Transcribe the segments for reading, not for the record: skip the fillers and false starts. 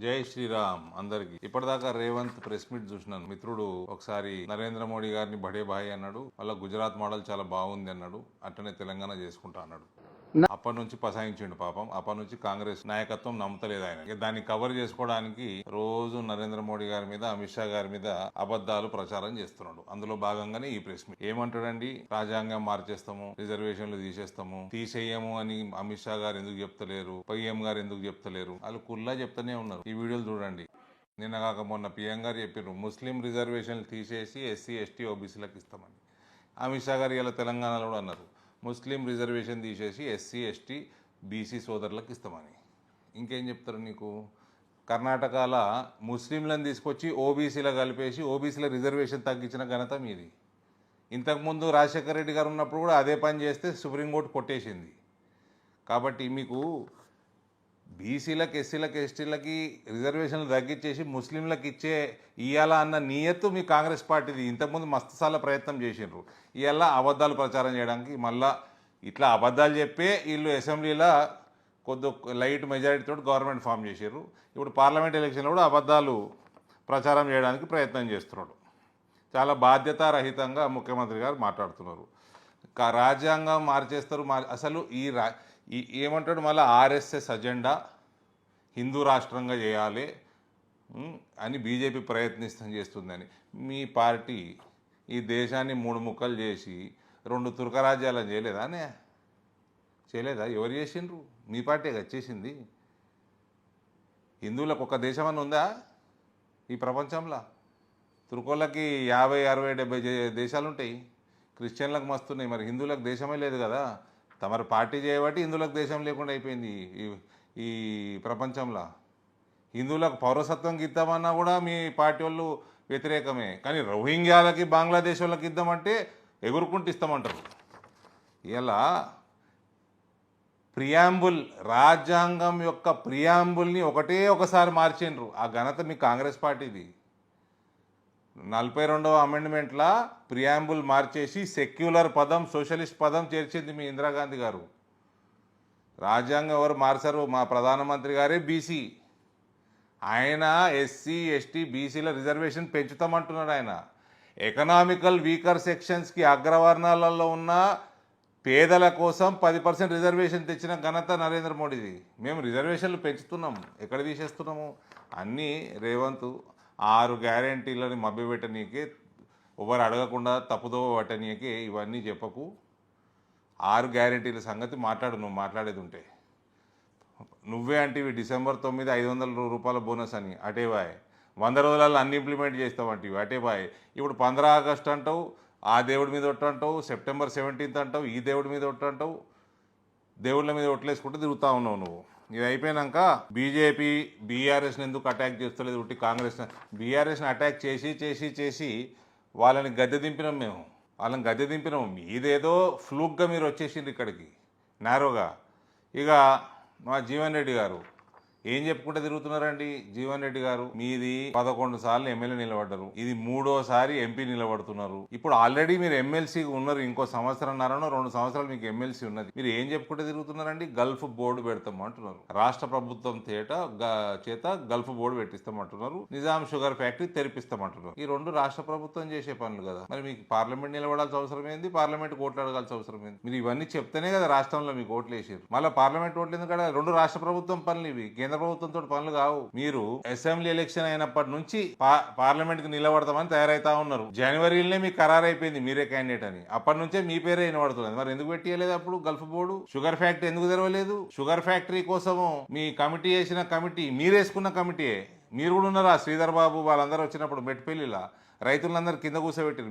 జై శ్రీరామ్ అందరికి. ఇప్పటిదాకా రేవంత్ ప్రెస్ మీట్ చూసినాను. మిత్రుడు ఒకసారి నరేంద్ర మోడీ గారిని బడే బాయ్ అన్నాడు, వాళ్ళ గుజరాత్ మోడల్ చాలా బాగుంది అన్నాడు, అట్టనే తెలంగాణ చేసుకుంటా అన్నాడు. అప్పటి నుంచి పసాయించిండు పాపం. అప్పటి నుంచి కాంగ్రెస్ నాయకత్వం నమ్మతలేదు ఆయన. దాన్ని కవర్ చేసుకోవడానికి రోజు నరేంద్ర మోడీ గారి మీద, అమిత్ షా గారి మీద అబద్ధాలు ప్రచారం చేస్తున్నాడు. అందులో భాగంగానే ఈ ప్రెస్ మీట్. ఏమంటాడండి, రాజ్యాంగం మార్చేస్తాము, రిజర్వేషన్లు తీసేయము అని అమిత్ షా గారు ఎందుకు చెప్తలేరు, పిఎం గారు ఎందుకు చెప్తలేరు? వాళ్ళు కుల్లా చెప్తూనే ఉన్నారు. ఈ వీడియోలు చూడండి. నిన్న కాక మొన్న పిఎం గారు చెప్పారు ముస్లిం రిజర్వేషన్లు తీసేసి ఎస్సీ ఎస్టీ ఓబీసీలకు ఇస్తామని. అమిత్ షా గారు ఇలా తెలంగాణలో కూడా అన్నారు ముస్లిం రిజర్వేషన్ తీసేసి ఎస్సీ ఎస్టీ బీసీ సోదరులకు ఇస్తామని. ఇంకేం చెప్తారు నీకు? కర్ణాటకలో ముస్లింలను తీసుకొచ్చి ఓబీసీలో కలిపేసి ఓబీసీల రిజర్వేషన్ తగ్గించిన ఘనత మీది. ఇంతకుముందు రాజశేఖర రెడ్డి గారు ఉన్నప్పుడు కూడా అదే పని చేస్తే సుప్రీంకోర్టు కొట్టేసింది. కాబట్టి మీకు బీసీలకు ఎస్సీలకు ఎస్టీలకి రిజర్వేషన్లు తగ్గించేసి ముస్లింలకు ఇయ్యాలా అన్న నియత్తు మీ కాంగ్రెస్ పార్టీది. ఇంతకుముందు మస్తుసార్లు ప్రయత్నం చేసిండ్రు. ఇవాళ అబద్ధాలు ప్రచారం చేయడానికి మళ్ళా ఇట్లా అబద్ధాలు చెప్పే వీళ్ళు అసెంబ్లీలో కొద్ది లైట్ మెజారిటీతో గవర్నమెంట్ ఫామ్ చేసారు. ఇప్పుడు పార్లమెంట్ ఎలక్షన్లో కూడా అబద్ధాలు ప్రచారం చేయడానికి ప్రయత్నం చేస్తున్నాడు. చాలా బాధ్యతారహితంగా ముఖ్యమంత్రి గారు మాట్లాడుతున్నారు. రాజ్యాంగం మార్చేస్తారు. అసలు ఏమంటాడు మళ్ళీ ఆర్ఎస్ఎస్ అజెండా హిందూ రాష్ట్రంగా చేయాలి అని బీజేపీ చేస్తుందని. మీ పార్టీ ఈ దేశాన్ని 3 ముక్కలు చేసి 2 తుర్క రాజ్యాలను చేయలేదా? ఎవరు చేసిండ్రు? మీ పార్టీ వచ్చేసింది. హిందువులకు ఒక దేశం అని ఉందా ఈ ప్రపంచంలో? తుర్కోళ్ళకి 50, 60, 70 దేశాలు ఉంటాయి. క్రిస్టియన్లకు మస్తున్నాయి. మరి హిందువులకు దేశమే లేదు కదా. తమరు పార్టీ చేయబట్టి హిందువులకు దేశం లేకుండా అయిపోయింది ఈ ప్రపంచంలో. హిందువులకు పౌరసత్వం ఇద్దామన్నా కూడా మీ పార్టీ వాళ్ళు వ్యతిరేకమే. కానీ రోహింగ్యాలకి బంగ్లాదేశ్ వాళ్ళకి ఇద్దామంటే ఎగురుకుంటూ ఇస్తామంటారు. ఇలా ప్రియాంబుల్, రాజ్యాంగం యొక్క ప్రియాంబుల్ని ఒకసారి మార్చిండ్రు. ఆ ఘనత మీ కాంగ్రెస్ పార్టీది. 42వ అమెండ్మెంట్లా ప్రియాంబుల్ మార్చేసి సెక్యులర్ పదం, సోషలిస్ట్ పదం చేర్చింది మీ ఇందిరాగాంధీ గారు. రాజ్యాంగం ఎవరు మార్చారు? మా ప్రధానమంత్రి గారే బీసీ. ఆయన ఎస్సీ ఎస్టీ బీసీల రిజర్వేషన్ పెంచుతామంటున్నాడు. ఆయన ఎకనామికల్ వీకర్ సెక్షన్స్కి అగ్రవర్ణాలలో ఉన్న పేదల కోసం 10% రిజర్వేషన్ తెచ్చిన ఘనత నరేంద్ర మోడీది. మేము రిజర్వేషన్లు పెంచుతున్నాము, ఎక్కడ తీసేస్తున్నాము? అన్నీ రేవంత్ 6 గ్యారెంటీలని మభ్యపెట్టనీకే, ఎవరు అడగకుండా తప్పుదో పట్టనీకే ఇవన్నీ చెప్పకు. 6 గ్యారెంటీల సంగతి మాట్లాడు. నువ్వు మాట్లాడేది ఉంటే నువ్వే అంటివి డిసెంబర్ 9 500 రూపాయల బోనస్ అని, అటే బాయ్. 100 రోజులలో అన్ని ఇంప్లిమెంట్ చేస్తామంటివి, అటే బాయ్. ఇప్పుడు 15 ఆగస్టు అంటావు, ఆ దేవుడి మీద ఒట్టు అంటావు. సెప్టెంబర్ 17 అంటావు, ఈ దేవుడి మీద ఒట్టు అంటావు. దేవుళ్ళ మీద ఒట్లేసుకుంటూ తిరుగుతూ ఉన్నావు నువ్వు. ఇది అయిపోయినాక బీజేపీ బీఆర్ఎస్ని ఎందుకు అటాక్ చేస్తలేదు? ఉట్టి కాంగ్రెస్ బీఆర్ఎస్ని అటాక్ చేసి వాళ్ళని గద్దె దింపినాం. మేము వాళ్ళని గద్దె దింపినాము. మీదేదో ఫ్లూక్గా మీరు వచ్చేసిండ్రు ఇక్కడికి నారోగా. ఇక మా జీవన్ రెడ్డి గారు ఏం చెప్పుకుంటే తిరుగుతున్నారండి? జీవన్ రెడ్డి గారు మీది 11 సార్లు ఎమ్మెల్యే నిలబడ్డారు, ఇది 3వసారి ఎంపీ నిలబడుతున్నారు. ఇప్పుడు ఆల్రెడీ మీరు ఎమ్మెల్సీ ఉన్నారు. ఇంకో 1.5 సంవత్సరాలు 2 సంవత్సరాలు మీకు ఎమ్మెల్సీ ఉన్నది. మీరు ఏం చెప్పుకుంటే తిరుగుతున్నారండి? గల్ఫ్ బోర్డు పెడతాం అంటున్నారు. రాష్ట్ర ప్రభుత్వం చేత గల్ఫ్ బోర్డు పెట్టిస్తామంటున్నారు. నిజాం షుగర్ ఫ్యాక్టరీ తెరిపిస్తామంటున్నారు. ఈ 2 రాష్ట్ర ప్రభుత్వం చేసే పనులు కదా. మరి మీకు పార్లమెంట్ నిలబడాల్సిన అవసరం ఏంది? పార్లమెంట్ ఓట్లు అడగాల్సిన అవసరం ఏంది? మీరు ఇవన్నీ చెప్తేనే కదా రాష్ట్రంలో మీకు ఓట్లు వేసారు. మళ్ళీ పార్లమెంట్ ఓట్లు ఎందుకంటే 2 రాష్ట్ర ప్రభుత్వం పనులు ఇవి, కేంద్ర ప్రభుత్వంతో పనులు కావు. మీరు అసెంబ్లీ ఎలక్షన్ అయినప్పటి నుంచి పార్లమెంట్ కి నిలబడతామని తయారైతా ఉన్నారు. జనవరిలోనే మీకు ఖరారైపోయింది మీరే క్యాండిడేట్ అని. అప్పటి నుంచే మీ పేరే వినబడుతుంది. మరి ఎందుకు పెట్టియలేదు అప్పుడు గల్ఫ్ బోర్డు? షుగర్ ఫ్యాక్టరీ ఎందుకు తెరవలేదు? షుగర్ ఫ్యాక్టరీ కోసము మీ కమిటీ వేసిన కమిటీ, మీరేసుకున్న కమిటీయే. మీరు కూడా ఉన్నారా? శ్రీధర్ బాబు వాళ్ళందరూ వచ్చినప్పుడు మెట్టిపల్లిలా రైతులందరూ కింద కూర్చోబెట్టారు.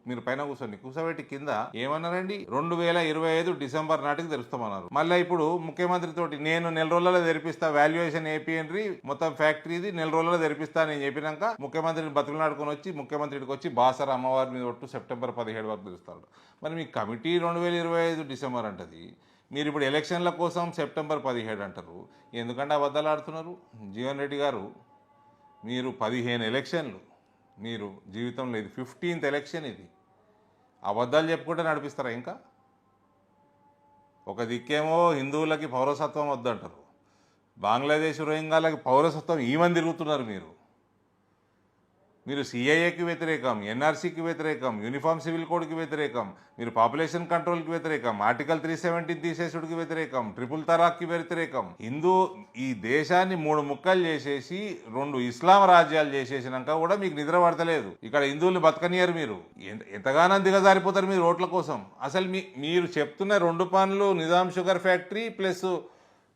మీరు పైన కూర్చోబెట్టి కింద ఏమన్నారండి? 2025 డిసెంబర్ నాటికి తెరుస్తామన్నారు. మళ్ళీ ఇప్పుడు ముఖ్యమంత్రి తోటి నేను 4 రోజులలో తెరిపిస్తా, వాల్యుయేషన్ ఏపీఎన్రీ మొత్తం ఫ్యాక్టరీది 4 రోజులలో తెరిపిస్తా అని చెప్పినాక ముఖ్యమంత్రిని బతుకులాడుకొని వచ్చి ముఖ్యమంత్రికి వచ్చి బాసర అమ్మవారి మీద ఒట్టు సెప్టెంబర్ 17 వరకు తెరుస్తాడు. మరి మీ కమిటీ 2025 డిసెంబర్ అంటది. మీరు ఇప్పుడు ఎలక్షన్ల కోసం సెప్టెంబర్ 17 అంటారు. ఎందుకంటే అబద్ధాలు ఆడుతున్నారు? జీవన్ రెడ్డి గారు మీరు 15 ఎలక్షన్లు, మీరు జీవితంలో ఇది 15th ఎలక్షన్. ఇది అబద్ధాలు చెప్పుకుంటే నడిపిస్తారా? ఇంకా ఒక దిక్కేమో హిందువులకి పౌరసత్వం వద్దంటారు, బంగ్లాదేశ్ రోహింగ్యాలకు పౌరసత్వం ఈమని తిరుగుతున్నారు మీరు సిఐఏకి వ్యతిరేకం, ఎన్ఆర్సీకి వ్యతిరేకం, యూనిఫామ్ సివిల్ కోడ్కి వ్యతిరేకం, మీరు పాపులేషన్ కంట్రోల్కి వ్యతిరేకం, ఆర్టికల్ 370 తీసేసుడికి వ్యతిరేకం, ట్రిపుల్ తలాక్కి వ్యతిరేకం. ఈ దేశాన్ని 3 ముక్కలు చేసేసి 2 ఇస్లాం రాజ్యాలు చేసేసినాక కూడా మీకు నిద్ర పడతలేదు. ఇక్కడ హిందువుల్ని బతకనియరు. మీరు ఎంతగానో దిగజారిపోతారు మీరు ఓట్ల కోసం. అసలు మీరు చెప్తున్న 2 పనులు Nizam sugar factory plus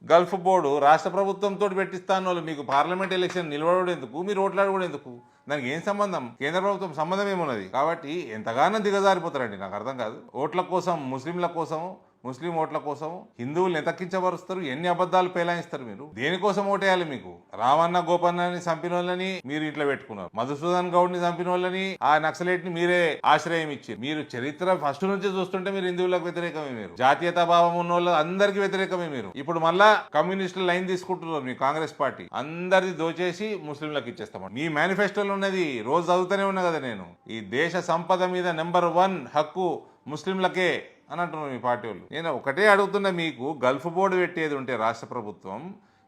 Gulf board రాష్ట్ర ప్రభుత్వంతో పెట్టిస్తాను వాళ్ళు. మీకు పార్లమెంట్ ఎలక్షన్ నిలబడడం ఎందుకు, మీరు ఓట్లాడకూడదు ఎందుకు? దానికి ఏం సంబంధం? కేంద్ర ప్రభుత్వం సంబంధం ఏమున్నది? కాబట్టి ఎంతగానో దిగజారిపోతారండి. నాకు అర్థం కాదు. ఓట్ల కోసం, ముస్లింల కోసం, ముస్లిం ఓట్ల కోసం హిందువుల్ని ఎంత కించపరుస్తారు, ఎన్ని అబద్ధాలు పేలాయిస్తారు. మీరు దేనికోసం ఓటేయాలి? మీకు రామన్న గోపన్నని చంపిన వాళ్ళని మీరు ఇంట్లో పెట్టుకున్నారు, మధుసూదన్ గౌడ్ని చంపిన వాళ్ళని, ఆ నక్సలైట్ ని మీరే ఆశ్రయం ఇచ్చారు. మీరు చరిత్ర ఫస్ట్ నుంచి చూస్తుంటే మీరు హిందువులకు వ్యతిరేకమే, మీరు జాతీయతా భావం ఉన్న వాళ్ళు అందరికీ వ్యతిరేకమే. మీరు ఇప్పుడు మళ్ళా కమ్యూనిస్టుల లైన్ తీసుకుంటున్నారు. మీ కాంగ్రెస్ పార్టీ అందరిది దోచేసి ముస్లింలకు ఇచ్చేస్తాం. మీ మేనిఫెస్టోలో ఉన్నది రోజు చదువుతూనే ఉన్నా కదా నేను. ఈ దేశ సంపద మీద నెంబర్ 1 హక్కు ముస్లింలకే అని అంటున్నాను మీ పార్టీ వాళ్ళు. నేను ఒకటే అడుగుతున్నా, మీకు గల్ఫ్ బోర్డు పెట్టేది ఉంటే రాష్ట్ర ప్రభుత్వం,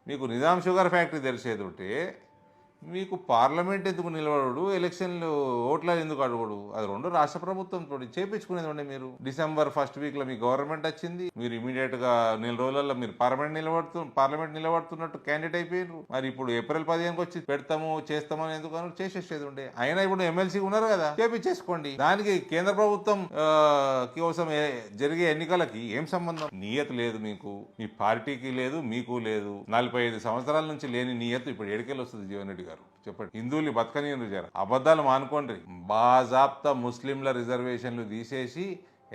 మీకు నిజాం షుగర్ ఫ్యాక్టరీ తెలిసేది ఉంటే, మీకు పార్లమెంట్ ఎందుకు నిలబడు, ఎలక్షన్లు ఓట్ల ఎందుకు అడుగుడు? అది 2 రాష్ట్ర ప్రభుత్వంతో చేపించుకునేది ఉండే. మీరు డిసెంబర్ 1st వీక్లో మీ గవర్నమెంట్ వచ్చింది, మీరు ఇమీడియట్గా 4 రోజులలో మీరు పార్లమెంట్ నిలబడుతున్నట్టు క్యాండిడేట్ అయిపోయారు. మరి ఇప్పుడు ఏప్రిల్ 15కి వచ్చి పెడతాము చేస్తామని ఎందుకు చేసేసేది ఉండే. అయినా ఇప్పుడు ఎమ్మెల్సీ ఉన్నారు కదా, చేపించేసుకోండి. దానికి కేంద్ర ప్రభుత్వం కోసం జరిగే ఎన్నికలకి ఏం సంబంధం? నియత లేదు మీకు, మీ పార్టీకి లేదు, మీకు లేదు. 45 సంవత్సరాల నుంచి లేని నియత ఇప్పుడు ఎడికెళ్ళి వస్తుంది జీవన్ రెడ్డి గారు? చెప్పండి. హిందువుల్ని బతకనీయండి. జర అబద్ధాలు మానుకోండి. బాజాప్తా ముస్లింల రిజర్వేషన్లు తీసేసి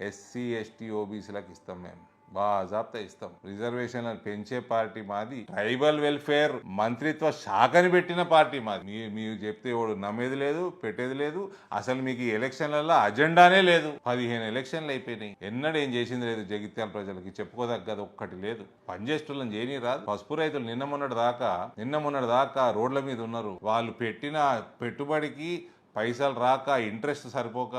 ఎస్సీ ఎస్టీ ఓబీసీలకు ఇస్తాం. మేము బాజాప్తా ఇస్తాం. రిజర్వేషన్లను పెంచే పార్టీ మాది. ట్రైబల్ వెల్ఫేర్ మంత్రిత్వ శాఖని పెట్టిన పార్టీ మాది. మీరు చెప్తే ఎవడు నమ్మేది లేదు, పెట్టేది లేదు. అసలు మీకు ఈ ఎలక్షన్లలో అజెండానే లేదు. 15 ఎలక్షన్లు అయిపోయినాయి, ఎన్నడూ ఏం చేసింది లేదు. జగిత్యాల ప్రజలకి చెప్పుకోదగ్గది ఒక్కటి లేదు. పనిచేస్తులను చేయని రాదు. పసుపు రైతులు నిన్న మొన్నటి దాకా రోడ్ల మీద ఉన్నారు. వాళ్ళు పెట్టిన పెట్టుబడికి పైసలు రాక, ఇంట్రెస్ట్ సరిపోక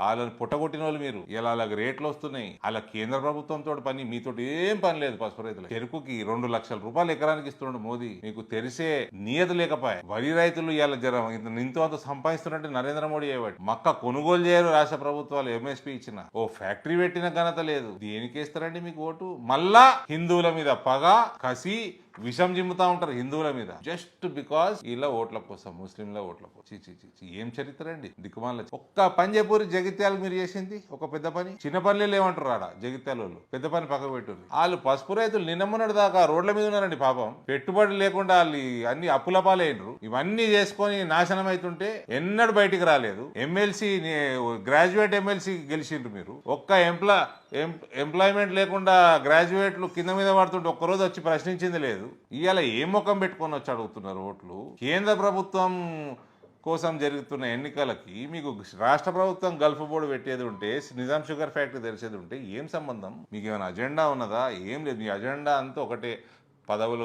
వాళ్ళని పుట్టగొట్టిన వాళ్ళు మీరు. ఇలా అలాగ రేట్లు వస్తున్నాయి. అలా కేంద్ర ప్రభుత్వంతో పని, మీతో ఏం పని లేదు. పసుపు రైతులు చెరుకుకి 2 లక్షల రూపాయలు ఎకరానికి ఇస్తున్నాడు మోదీ. మీకు తెలిసే నియత లేకపోయా. వరి రైతులు ఇలా ఇంతో అంత సంపాదిస్తున్నట్టు నరేంద్ర మోడీ అయ్యాడు. మక్క కొనుగోలు చేయరు రాష్ట్ర ప్రభుత్వాలు. ఎంఎస్పీ ఇచ్చిన ఓ ఫ్యాక్టరీ పెట్టిన ఘనత లేదు. దేనికేస్తారండి మీకు ఓటు? మళ్ళా హిందువుల మీద పగ, కసి, విషం జిమ్ముతా ఉంటారు హిందువుల మీద, జస్ట్ బికాస్ ఇలా ఓట్ల కోసం, ముస్లింల ఓట్ల కోసం. ఏం చరిత్ర అండి దిక్కుమాల. ఒక్క పని చెప్పూరి జగిత్యాల మీరు చేసింది ఒక పెద్ద పని. చిన్న పనులు ఏమంటారు ఆడ జగిత్యాల వాళ్ళు, పెద్ద పని పక్క పెట్టుర్రు. వాళ్ళు పసుపు రైతులు నిన్నమ్మన్నటి దాకా రోడ్ల మీద ఉన్నారండి పాపం. పెట్టుబడి లేకుండా వాళ్ళు అన్ని అప్పుల పాలైనరు. ఇవన్నీ చేసుకొని నాశనం అవుతుంటే ఎన్నడూ బయటికి రాలేదు. ఎమ్మెల్సీ గ్రాడ్యుయేట్ ఎమ్మెల్సీ గెలిచిండ్రు మీరు. ఒక్క ఎంప్లాయ్మెంట్ లేకుండా గ్రాడ్యుయేట్లు కింద మీద పడుతుంటే ఒక్కరోజు వచ్చి ప్రశ్నించింది లేదు. ఇవాళ ఏ ముఖం పెట్టుకొని వచ్చి అడుగుతున్నారు ఓట్లు? కేంద్ర ప్రభుత్వం కోసం జరుగుతున్న ఎన్నికలకి మీకు రాష్ట్ర ప్రభుత్వం గల్ఫ్ బోర్డు పెట్టేది ఉంటే, నిజాం షుగర్ ఫ్యాక్టరీ తెలిసేది ఉంటే ఏం సంబంధం? మీకు ఏమైనా అజెండా ఉన్నదా? ఏం లేదు. మీ అజెండా అంతా ఒకటే, పదవులు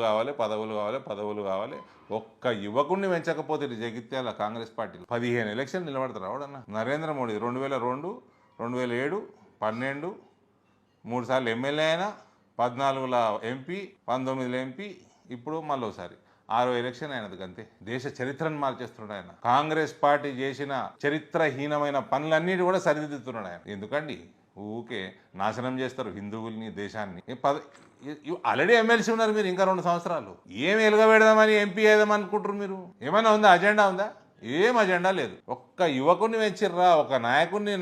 కావాలి. ఒక్క యువకుడిని పెంచకపోతే జగిత్యాల కాంగ్రెస్ పార్టీ 15 ఎలక్షన్ నిలబడతారు. అవడన్నా నరేంద్ర మోడీ 2002, 2007, 12 3 సార్లు ఎమ్మెల్యే అయినా, 14లో ఎంపీ, 19లో ఎంపీ, ఇప్పుడు మళ్ళీ ఒకసారి 6వ ఎలక్షన్ అయినది అంతే. దేశ చరిత్రను మార్చేస్తున్నాడు ఆయన. కాంగ్రెస్ పార్టీ చేసిన చరిత్రహీనమైన పనులన్నిటి కూడా సరిదిద్దుతున్నాడు ఆయన. ఎందుకండి ఊకే నాశనం చేస్తారు హిందువుల్ని, దేశాన్ని. ఆల్రెడీ ఎమ్మెల్సీ ఉన్నారు మీరు. ఇంకా 2 సంవత్సరాలు ఏం ఎలుగబెడదామని ఎంపీ ఏదామనుకుంటారు మీరు? ఏమైనా ఉందా? అజెండా ఉందా? ఏం అజెండా లేదు. ఒక్క యువకుడిని పెంచిర్రా, ఒక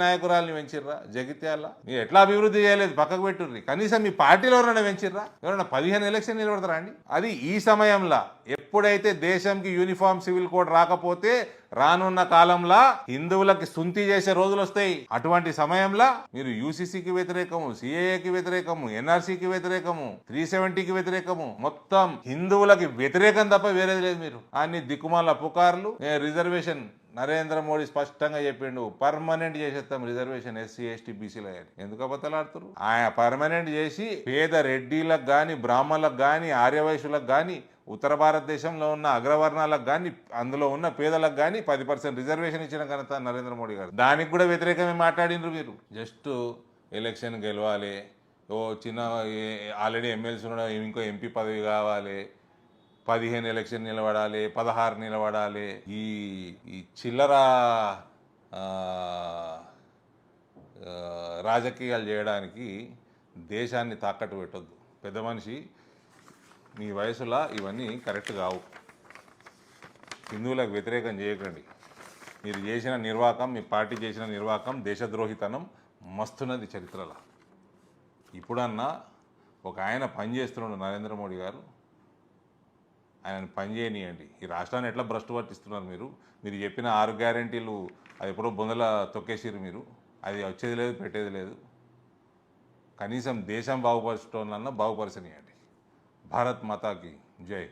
నాయకురాల్ని పెంచిర్రా జగిత్యాల? మీరు ఎట్లా అభివృద్ధి చేయలేదు, పక్కకు పెట్టుర్రి. కనీసం మీ పార్టీలో ఎవరైనా పెంచిర్రా? ఎవరైనా 15 ఎలక్షన్ నిలబడతారా అండి? అది ఈ సమయంలో. ఎప్పుడైతే దేశంకి యూనిఫామ్ సివిల్ కోడ్ రాకపోతే రానున్న కాలంలో హిందువులకి సుంతి చేసే రోజులు వస్తాయి. అటువంటి సమయంలో మీరు యూసీసీకి వ్యతిరేకము, సిఏఏకి వ్యతిరేకము, ఎన్ఆర్సీకి వ్యతిరేకము, 370కి వ్యతిరేకము, మొత్తం హిందువులకి వ్యతిరేకం తప్ప వేరేది లేదు. మీరు అన్ని దిక్కుమాల పుకార్లు. రిజర్వేషన్ నరేంద్ర మోడీ స్పష్టంగా చెప్పిండు, పర్మనెంట్ చేసేస్తాం రిజర్వేషన్ ఎస్సీ ఎస్టీ బీసీల. ఎందుకు అబద్ధాలాడుతారు? ఆయన పర్మనెంట్ చేసి పేద రెడ్డిలకు కానీ, బ్రాహ్మణులకు కానీ, ఆర్యవైశ్యులకు కానీ, ఉత్తర భారతదేశంలో ఉన్న అగ్రవర్ణాలకు కానీ, అందులో ఉన్న పేదలకు కానీ 10% రిజర్వేషన్ ఇచ్చిన ఘనత నరేంద్ర మోడీ గారు. దానికి కూడా వ్యతిరేకమే మాట్లాడినరు మీరు. జస్ట్ ఎలక్షన్ గెలవాలి, ఓ చిన్న ఆల్రెడీ ఎమ్మెల్సీ ఉన్నాడు, ఇంకో ఎంపీ పదవి కావాలి, 15 ఎలక్షన్ నిలబడాలి, 16 నిలబడాలి. ఈ ఈ చిల్లర ఆ, ఆ, రాజకీయాలు చేయడానికి దేశాన్ని తాకట్టు పెట్టొద్దు. పెద్ద మనిషి, మీ వయసులో ఇవన్నీ కరెక్ట్ కావు. హిందువులకు వ్యతిరేకం చేయకండి. మీరు చేసిన నిర్వాకం, మీ పార్టీ చేసిన నిర్వాకం, దేశద్రోహితనం మస్తున్నది చరిత్రలో. ఇప్పుడన్నా ఒక ఆయన పని చేస్తున్నాడు నరేంద్ర మోడీ గారు, ఆయన పని చేయనియండి. ఈ రాష్ట్రాన్ని ఎట్లా భ్రష్టు పట్టిస్తున్నారు మీరు. మీరు చెప్పిన 6 గ్యారెంటీలు అది ఎప్పుడో బొందల తొక్కేసిరు మీరు. అది వచ్చేది లేదు, పెట్టేది లేదు. కనీసం దేశం బాగుపరచడం బాగుపరచనియండి. భారత్ మాతాకి జై.